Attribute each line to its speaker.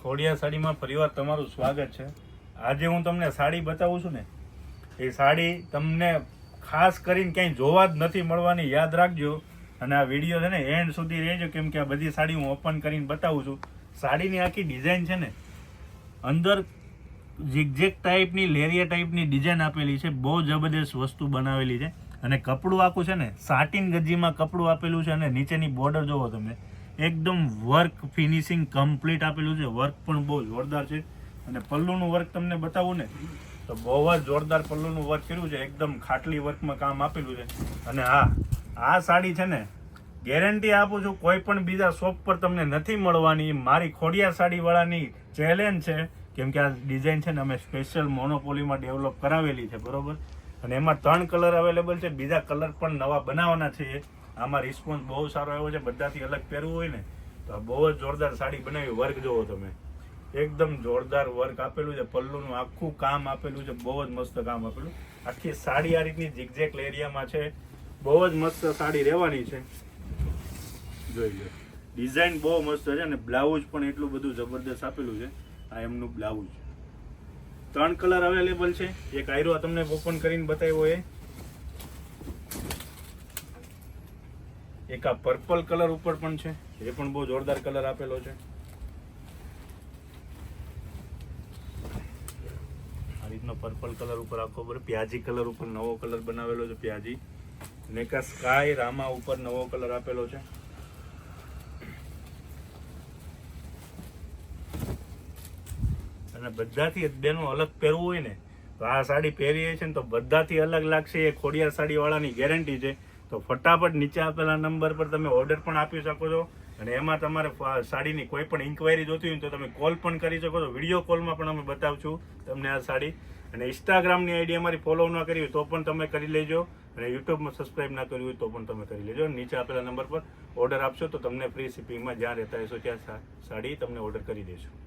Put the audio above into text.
Speaker 1: ખોડિયાર સાડીમાં ફરીવાર તમારું સ્વાગત છે। આજે હું તમને સાડી બતાવું છું ને, એ સાડી તમને ખાસ કરીને ક્યાંય જોવા જ નથી મળવાની, યાદ રાખજો। અને આ વિડીયો છે ને એન્ડ સુધી રહેજો, કેમ કે આ બધી સાડી હું ઓપન કરીને બતાવું છું। સાડીની આખી ડિઝાઇન છે ને, અંદર ઝિગઝેગ ટાઈપની લેરિયા ટાઈપની ડિઝાઇન આપેલી છે, બહુ જબરદસ્ત વસ્તુ બનાવેલી છે। અને કપડું આખું છે ને સાટિન ગજીમાં કપડું આપેલું છે, અને નીચેની બોર્ડર જોવો તમે, એકદમ વર્ક ફિનિશિંગ કમ્પ્લીટ આપેલું છે। વર્ક પણ બહુ જોરદાર છે, અને પલ્લુનું વર્ક તમને બતાવું ને તો બહુ જ જોરદાર પલ્લુનું વર્ક કર્યું છે, એકદમ ખાટલી વર્કમાં કામ આપેલું છે। અને આ સાડી છે ને ગેરંટી આપું છું, કોઈ પણ બીજા શોપ પર તમને નથી મળવાની, મારી ખોડિયાર સાડીવાળાની ચેલેન્જ છે। કેમ કે આ ડિઝાઇન છે ને અમે સ્પેશિયલ મોનોપોલીમાં ડેવલપ કરાવેલી છે, બરોબર। અને એમાં 3 કલર અવેલેબલ છે, બીજા કલર પણ નવા બનાવવાના છે। આમાં રિસ્પોન્સ બહુ સારો આવ્યો છે, બધાથી અલગ પહેરવું હોય ને તો આ બહુ જ જોરદાર સાડી બનાવી। વર્ક જોવો તમે, એકદમ જોરદાર વર્ક આપેલું છે, પલ્લુનું આખું કામ આપેલું છે, બહુ જ મસ્ત કામ આપેલું। આખી સાડી આ રીતની ઝિગઝેગ એરિયામાં છે, બહુ જ મસ્ત સાડી રહેવાની છે, જોઈ લો। ડિઝાઇન બહુ મસ્ત છે, અને બ્લાઉઝ પણ એટલું બધું જબરદસ્ત આપેલું છે। આ એમનું બ્લાઉઝ 3 કલર અવેલેબલ છે, એક આયરો તમને ઓપન કરીને બતાવ્યો એ, એક આ પર્પલ કલર ઉપર પણ છે, એ પણ બહુ જોરદાર કલર આપેલો છે। આ રીતનો પર્પલ કલર ઉપર આખો પ્યાજી કલર ઉપર નવો કલર બનાવેલો છે, પ્યાજી। ને કા સ્કાય રામા ઉપર નવો કલર આપેલો છે। અને બધાથી બેનો અલગ પહેરવું હોય ને તો આ સાડી પહેરીએ છે ને તો બધાથી અલગ લાગશે, એ ખોડિયાર સાડી વાળાની ગેરંટી છે। તો ફટાફટ નીચે આપેલા નંબર પર તમે ઓર્ડર પણ આપી શકો છો, અને એમાં તમારે સાડીની કોઈ પણ ઇન્ક્વાયરી જોતી હોય તો તમે કોલ પણ કરી શકો છો। વિડીયો કોલમાં પણ અમે બતાવશું તમને આ સાડી। અને ઇન્સ્ટાગ્રામની આઈડી અમારી ફોલો ન કરી હોય તો પણ તમે કરી લેજો, અને યુટ્યુબમાં સબસ્ક્રાઈબ ના કર્યું હોય તો પણ તમે કરી લેજો। નીચે આપેલા નંબર પર ઓર્ડર આપશો તો તમને ફ્રી શિપિંગમાં જ્યાં રહેતા હશો ત્યાં સાડી તમને ઓર્ડર કરી દઈશું।